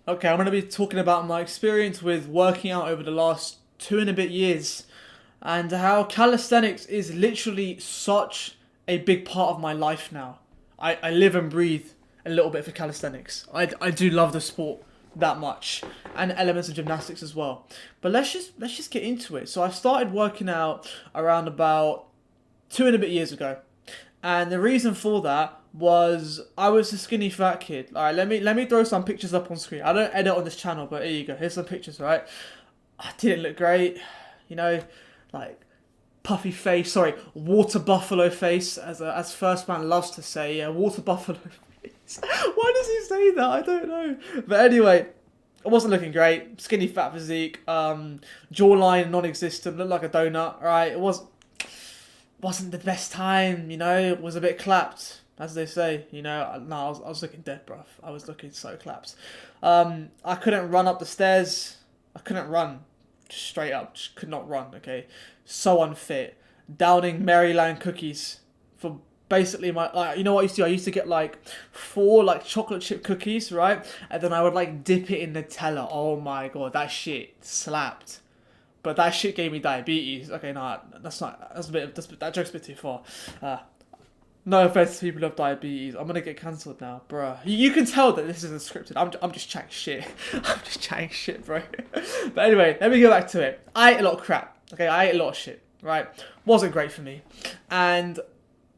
Okay, I'm going to be talking about my experience with working out over the last 2 and a bit years and how calisthenics is literally such a big part of my life now. I live and breathe a little bit for calisthenics. I do love the sport that much and elements of gymnastics as well. But let's just get into it. So I started working out around about 2 and a bit years ago. And the reason for that was I was a skinny fat kid. All right, let me throw some pictures up on screen. I don't edit on this channel, but here you go. Here's some pictures, right? I didn't look great, you know, like puffy face. Sorry, water buffalo face, as First Man loves to say. Yeah, water buffalo face. Why does he say that? I don't know. But anyway, I wasn't looking great. Skinny fat physique. Jawline non-existent. Looked like a donut. Right. Wasn't the best time, it was a bit clapped, as they say, no, I was looking dead, bruv. I was looking so clapped. I couldn't run up the stairs. I couldn't run, just straight up, just could not run, okay? So unfit. Downing Maryland cookies for basically my, you know what I used to do? I used to get like 4 like chocolate chip cookies, right? And then I would like dip it in Nutella. Oh my god, that shit slapped. But that shit gave me diabetes. Okay, no, that's not. That joke's a bit too far. No offense to people who have diabetes. I'm gonna get cancelled now, bruh. You can tell that this isn't scripted. I'm just chatting shit. I'm just chatting shit, bro. But anyway, let me go back to it. I ate a lot of crap. Okay, I ate a lot of shit. Right, wasn't great for me, and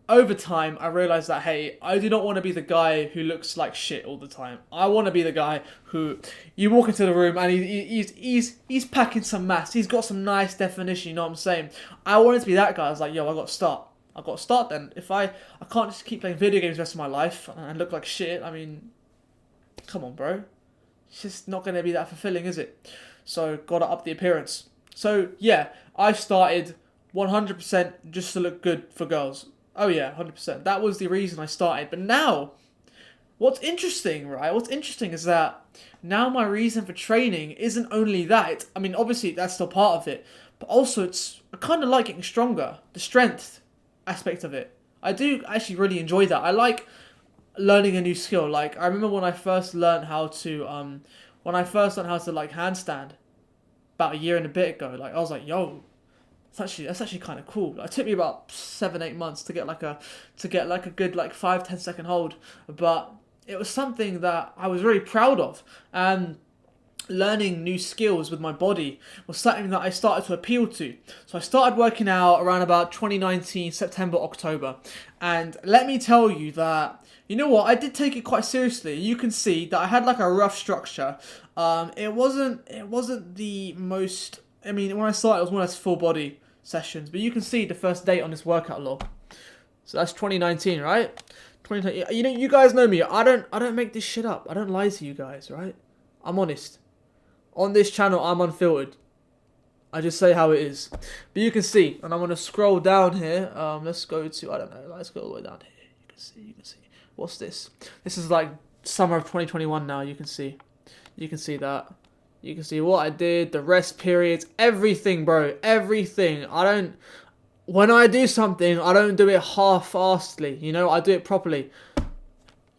over time, I realized that, hey, I do not want to be the guy who looks like shit all the time. I want to be the guy who you walk into the room and he's packing some mass. He's got some nice definition. You know what I'm saying? I wanted to be that guy. I was like, yo, I got to start. I got to start then. If I can't just keep playing video games the rest of my life and look like shit. I mean, come on, bro. It's just not going to be that fulfilling, is it? So got to up the appearance. So yeah, I started 100% just to look good for girls. Oh yeah, 100%. That was the reason I started. But now, what's interesting, right? What's interesting is that now my reason for training isn't only that. I mean, obviously that's still part of it, but also I kind of like getting stronger. The strength aspect of it. I do actually really enjoy that. I like learning a new skill. Like I remember when I first learned how to like handstand about a year and a bit ago. Like I was like, yo, that's actually kind of cool. It took me about 7-8 months to get like a good like 5-10 second hold, but it was something that I was very proud of. And learning new skills with my body was something that I started to appeal to. So I started working out around about 2019 September October, and let me tell you that, you know what, I did take it quite seriously. You can see that I had like a rough structure. It wasn't the most. I mean, when I started, it was more or less full body sessions, but you can see the first date on this workout log. So that's 2019, right? 2019. You guys know me. I don't make this shit up. I don't lie to you guys, right? I'm honest. On this channel, I'm unfiltered. I just say how it is. But you can see, and I'm gonna scroll down here. Let's go to, I don't know. Let's go all the way down here. You can see. What's this? This is like summer of 2021 now. You can see that. You can see what I did, the rest periods, everything, bro. Everything. When I do something, I don't do it half-assedly. I do it properly.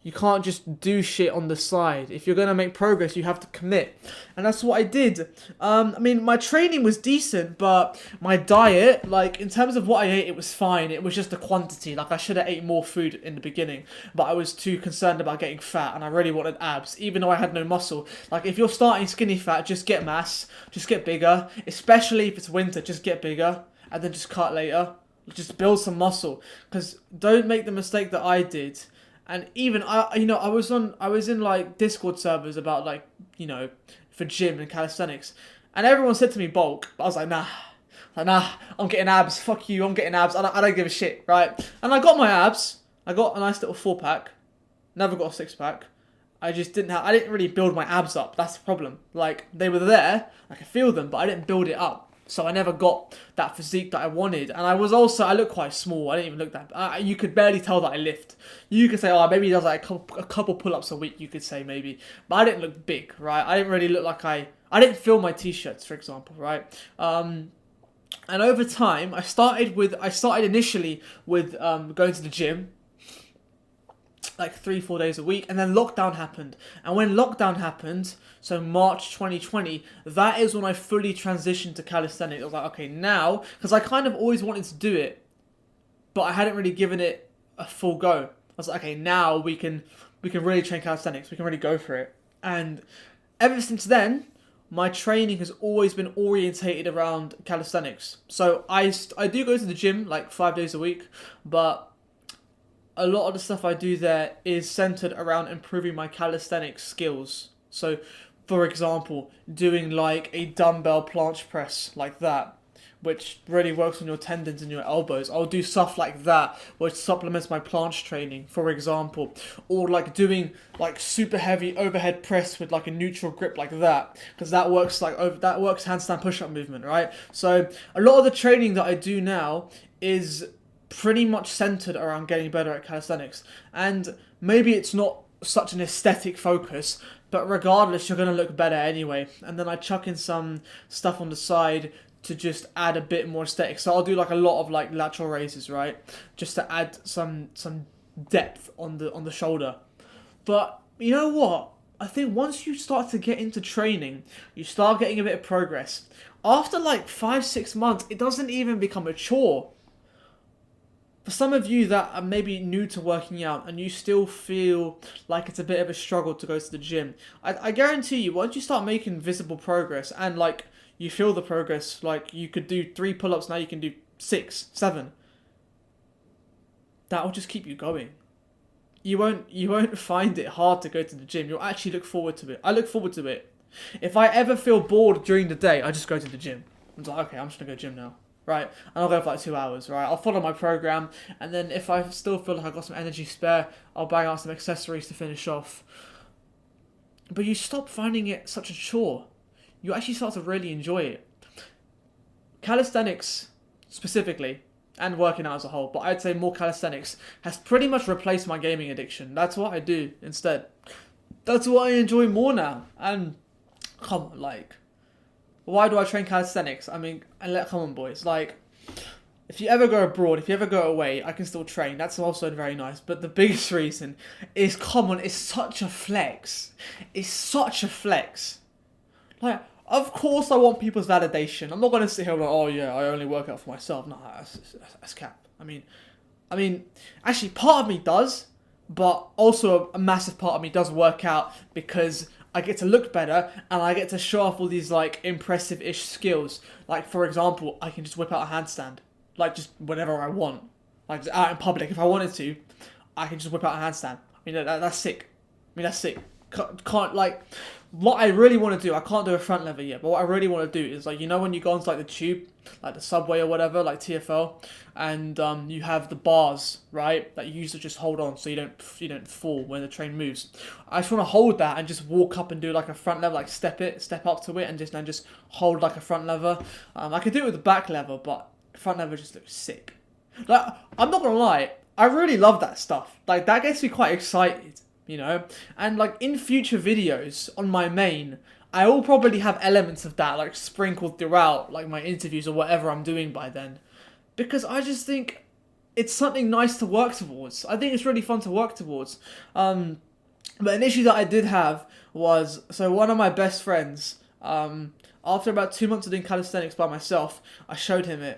You can't just do shit on the side. If you're going to make progress, you have to commit. And that's what I did. I mean, my training was decent, but my diet, like, in terms of what I ate, it was fine. It was just the quantity. Like, I should have ate more food in the beginning, but I was too concerned about getting fat, and I really wanted abs, even though I had no muscle. Like, if you're starting skinny fat, just get mass. Just get bigger. Especially if it's winter, just get bigger, and then just cut later. Just build some muscle. Because don't make the mistake that I did. And even I was in like Discord servers about like, for gym and calisthenics, and everyone said to me bulk, but I was like, nah, I'm getting abs. Fuck you, I'm getting abs. I don't give a shit, right? And I got my abs. I got a nice little 4-pack. Never got a 6-pack. I didn't really build my abs up. That's the problem. Like they were there, I could feel them, but I didn't build it up. So I never got that physique that I wanted. And I looked quite small. I didn't even look that. You could barely tell that I lift. You could say, oh, maybe he does like a couple pull-ups a week, you could say maybe. But I didn't look big, right? I didn't really look like I didn't fill my t-shirts, for example, right? And over time, I started initially with going to the gym. like 3-4 days a week, and then lockdown happened. And when lockdown happened, so March 2020, that is when I fully transitioned to calisthenics. I was like, okay, now, because I kind of always wanted to do it, but I hadn't really given it a full go. I was like, okay, now we can really train calisthenics. We can really go for it. And ever since then, my training has always been orientated around calisthenics. So I do go to the gym like 5 days a week, but a lot of the stuff I do there is centered around improving my calisthenics skills. So, for example, doing like a dumbbell planche press like that, which really works on your tendons and your elbows. I'll do stuff like that, which supplements my planche training, for example. Or like doing like super heavy overhead press with like a neutral grip like that, because that works handstand push-up movement, right? So a lot of the training that I do now is pretty much centered around getting better at calisthenics. And maybe it's not such an aesthetic focus, but regardless, you're going to look better anyway. And then I chuck in some stuff on the side to just add a bit more aesthetic. So I'll do like a lot of like lateral raises, right? Just to add some depth on the shoulder. But you know what? I think once you start to get into training, you start getting a bit of progress. After like 5-6 months, it doesn't even become a chore. For some of you that are maybe new to working out and you still feel like it's a bit of a struggle to go to the gym, I guarantee you, once you start making visible progress and like you feel the progress, like you could do 3 pull-ups, now you can do 6, 7. That will just keep you going. You won't find it hard to go to the gym. You'll actually look forward to it. I look forward to it. If I ever feel bored during the day, I just go to the gym. I'm like, okay, I'm just gonna go to the gym now. Right, and I'll go for like 2 hours, right? I'll follow my program, and then if I still feel like I've got some energy spare, I'll bang out some accessories to finish off. But you stop finding it such a chore. You actually start to really enjoy it. Calisthenics, specifically, and working out as a whole, but I'd say more calisthenics, has pretty much replaced my gaming addiction. That's what I do instead. That's what I enjoy more now. And, come on, like, why do I train calisthenics? I mean, come on, boys. Like, if you ever go abroad, if you ever go away, I can still train. That's also very nice. But the biggest reason is, come on, it's such a flex. It's such a flex. Like, of course I want people's validation. I'm not going to sit here and like, oh yeah, I only work out for myself. No, that's cap. I mean, actually part of me does, but also a massive part of me does work out because I get to look better and I get to show off all these like impressive-ish skills. Like, for example, I can just whip out a handstand. Like, just whenever I want. Like, just out in public, if I wanted to, I can just whip out a handstand. I mean, that's sick. That's sick. Can't like, what I really want to do, I can't do a front lever yet, but what I really want to do is, like, you know when you go onto like the tube, like the subway or whatever, like TFL, and you have the bars, right, that you used to just hold on so you don't fall when the train moves. I just want to hold that and just walk up and do like a front lever, like step up to it and just hold like a front lever. I could do it with the back lever, but front lever just looks sick. Like, I'm not gonna lie, I really love that stuff. Like, that gets me quite excited. You know, and like in future videos on my main, I will probably have elements of that like sprinkled throughout like my interviews or whatever I'm doing by then, because I just think it's something nice to work towards. I think it's really fun to work towards. But an issue that I did have was, so one of my best friends, after about 2 months of doing calisthenics by myself, I showed him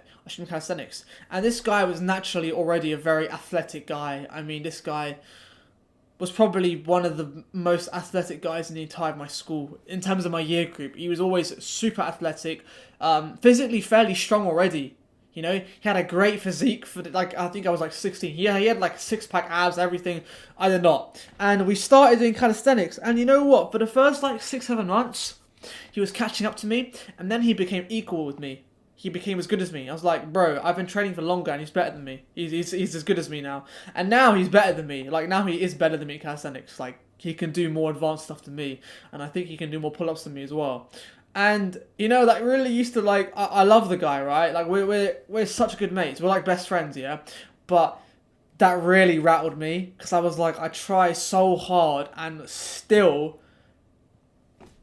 calisthenics, and this guy was naturally already a very athletic guy. I mean, this guy was probably one of the most athletic guys in the entire of my school in terms of my year group. He was always super athletic, physically fairly strong already. You know, he had a great physique for like, I think I was like 16. Yeah, he had like 6-pack abs, everything. I did not. And we started doing calisthenics, and you know what? For the first like 6-7 months, he was catching up to me, and then he became equal with me. He became as good as me. I was like, bro, I've been training for longer and he's better than me. He's as good as me now. And now he's better than me. Like, now he is better than me in calisthenics. Like, he can do more advanced stuff than me. And I think he can do more pull-ups than me as well. And, you know, that really used to, like, I love the guy, right? Like, we're such good mates. We're like best friends, yeah? But that really rattled me. Because I was like, I try so hard and still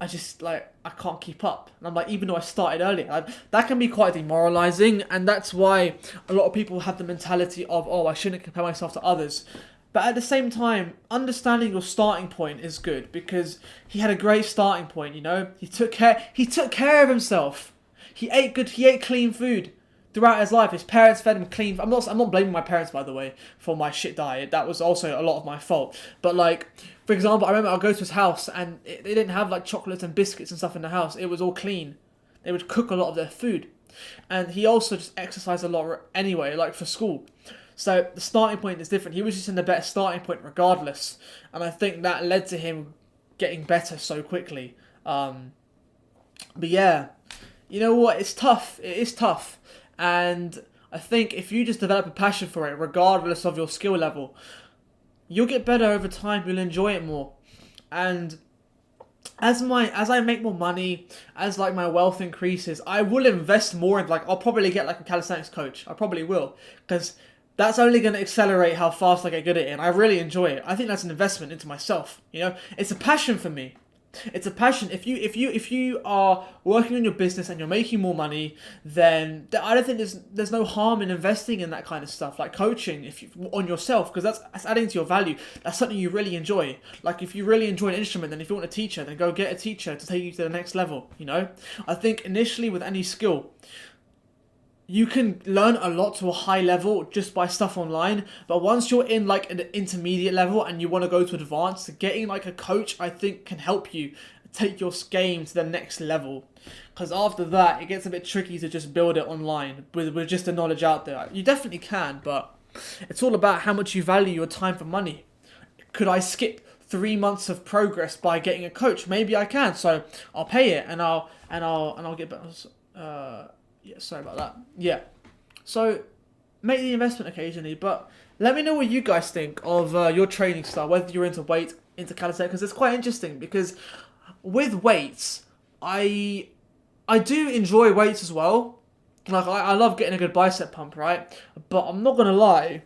I just, like, I can't keep up. And I'm like, even though I started earlier, that can be quite demoralizing. And that's why a lot of people have the mentality of, oh, I shouldn't compare myself to others. But at the same time, understanding your starting point is good because he had a great starting point. You know, he took care of himself. He ate good. He ate clean food throughout his life. His parents fed him clean. I'm not blaming my parents, by the way, for my shit diet. That was also a lot of my fault. But like, for example, I remember I'd go to his house and they didn't have like chocolates and biscuits and stuff in the house. It was all clean. They would cook a lot of their food, and he also just exercised a lot anyway, like for school. So the starting point is different. He was just in the better starting point regardless, and I think that led to him getting better so quickly. But yeah, you know what? It's tough. It is tough, and I think if you just develop a passion for it, regardless of your skill level, you'll get better over time. You'll enjoy it more, and as I make more money, as like my wealth increases, I will invest more in like I'll probably get like a calisthenics coach. I probably will because that's only going to accelerate how fast I get good at it, and I really enjoy it. I think that's an investment into myself. You know, it's a passion for me. It's a passion. If you are working on your business and you're making more money, then I don't think there's no harm in investing in that kind of stuff, like coaching if you on yourself, because that's adding to your value. That's something you really enjoy. Like if you really enjoy an instrument, then if you want a teacher, then go get a teacher to take you to the next level. You know, I think initially with any skill, you can learn a lot to a high level just by stuff online, but once you're in like an intermediate level and you want to go to advanced, getting like a coach I think can help you take your game to the next level. Because after that, it gets a bit tricky to just build it online with just the knowledge out there. You definitely can, but it's all about how much you value your time for money. Could I skip 3 months of progress by getting a coach? Maybe I can, so I'll pay it and I'll get better. Yeah, sorry about that. Yeah. So, make the investment occasionally, but let me know what you guys think of your training style, whether you're into weight, into calisthenics, because it's quite interesting, because with weights, I do enjoy weights as well. Like, I love getting a good bicep pump, right? But I'm not going to lie,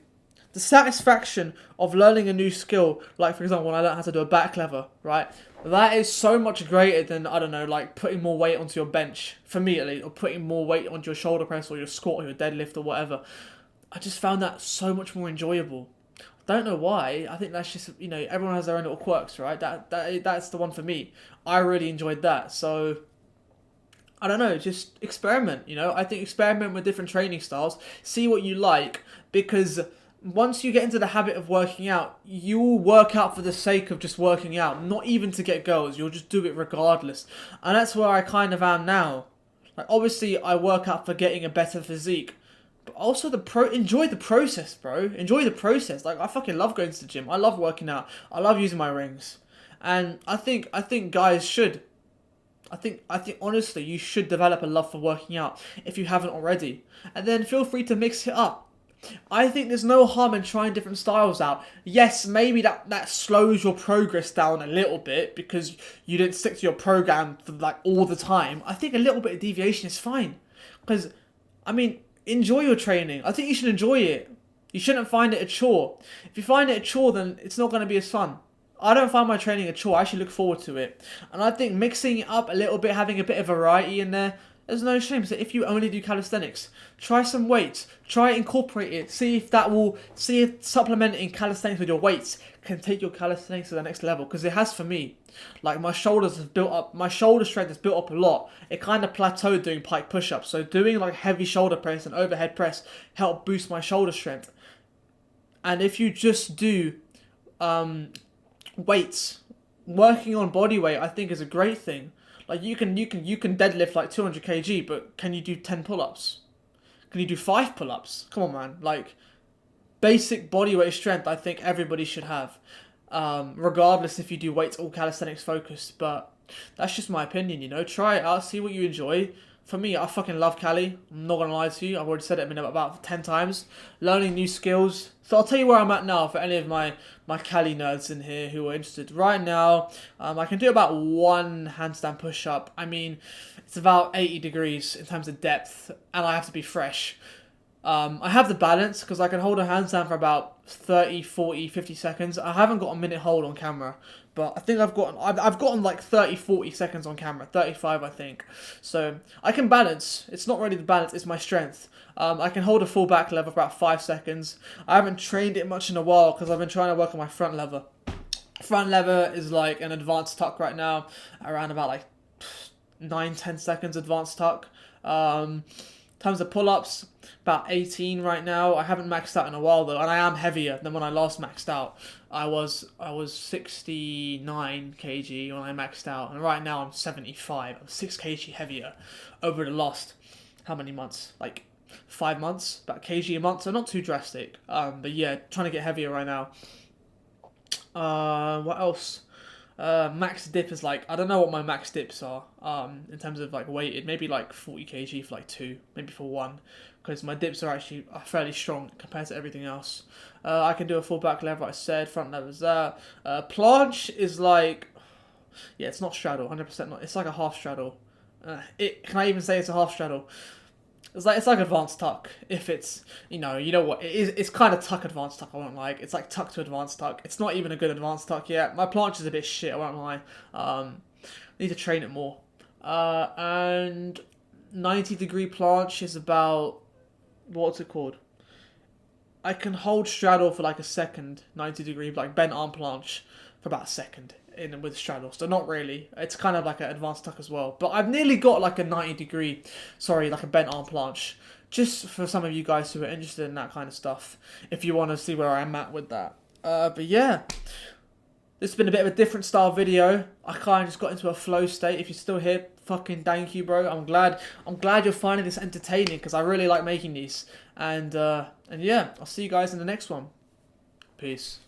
the satisfaction of learning a new skill, like for example when I learned how to do a back lever, right? That is so much greater than, I don't know, like putting more weight onto your bench, for me at least, or putting more weight onto your shoulder press or your squat or your deadlift or whatever. I just found that so much more enjoyable. I don't know why. I think that's just, you know, everyone has their own little quirks, right? That's the one for me. I really enjoyed that. So I don't know, just experiment, you know? I think experiment with different training styles, see what you like, because once you get into the habit of working out, you will work out for the sake of just working out, not even to get goals. You'll just do it regardless. And that's where I kind of am now. Like, obviously, I work out for getting a better physique, but also enjoy the process, bro. Enjoy the process. Like, I fucking love going to the gym. I love working out. I love using my rings. And I think guys should. I think honestly, you should develop a love for working out if you haven't already. And then feel free to mix it up. I think there's no harm in trying different styles out. Yes, maybe that slows your progress down a little bit because you didn't stick to your program for like all the time. I think a little bit of deviation is fine. Because, I mean, enjoy your training. I think you should enjoy it. You shouldn't find it a chore. If you find it a chore, then it's not going to be as fun. I don't find my training a chore. I actually look forward to it. And I think mixing it up a little bit, having a bit of variety in there, there's no shame. So if you only do calisthenics, try some weights. Try incorporate it. See if supplementing calisthenics with your weights can take your calisthenics to the next level. Because it has for me. Like my shoulders have built up. My shoulder strength has built up a lot. It kind of plateaued doing pike push-ups. So doing like heavy shoulder press and overhead press helped boost my shoulder strength. And if you just do weights, working on body weight, I think is a great thing. Like you can deadlift like 200 kg, but can you do 10 pull-ups? Can you do 5 pull-ups? Come on, man. Like basic body weight strength, I think everybody should have, regardless if you do weights or calisthenics focused. But that's just my opinion, you know. Try it out, see what you enjoy. For me, I fucking love Cali. I'm not gonna lie to you. I've already said it about 10 times. Learning new skills. So I'll tell you where I'm at now for any of my Cali nerds in here who are interested. Right now, I can do about 1 handstand push-up. I mean, it's about 80 degrees in terms of depth, and I have to be fresh. I have the balance because I can hold a handstand for about 30, 40, 50 seconds. I haven't got a minute hold on camera, but I think I've gotten like 30, 40 seconds on camera, 35 I think. So I can balance. It's not really the balance, it's my strength. I can hold a full back lever for about 5 seconds. I haven't trained it much in a while because I've been trying to work on my front lever. Front lever is like an advanced tuck right now, around about like 9-10 seconds advanced tuck. Terms of pull-ups, about 18 right now. I haven't maxed out in a while though, and I am heavier than when I last maxed out. I was 69 kg when I maxed out, and right now I'm 75. I'm 6 kg heavier over the last how many months? Like 5 months, about kg a month. So not too drastic. But yeah, trying to get heavier right now. What else? Max dip is like, I don't know what my max dips are in terms of like weighted, maybe like 40 kg for like 2, maybe for 1, because my dips are actually fairly strong compared to everything else. I can do a full back lever, I said, front lever's there. Planche is like, yeah, it's not straddle, 100% not, it's like a half straddle. Can I even say it's a half straddle? It's like advanced tuck. If it's, you know what, it's kind of tuck advanced tuck, I won't lie. It's like tuck to advanced tuck. It's not even a good advanced tuck yet. My planche is a bit shit, I won't lie. Need to train it more. And 90-degree planche is about, what's it called? I can hold straddle for like a second, 90-degree, like bent arm planche for about a second with straddle, so not really. It's kind of like an advanced tuck as well. But I've nearly got like a 90-degree, like a bent arm planche, just for some of you guys who are interested in that kind of stuff, if you want to see where I'm at with that. But yeah, this has been a bit of a different style video. I kind of just got into a flow state. If you're still here, fucking thank you, bro. I'm glad you're finding this entertaining, because I really like making these. And yeah, I'll see you guys in the next one. Peace.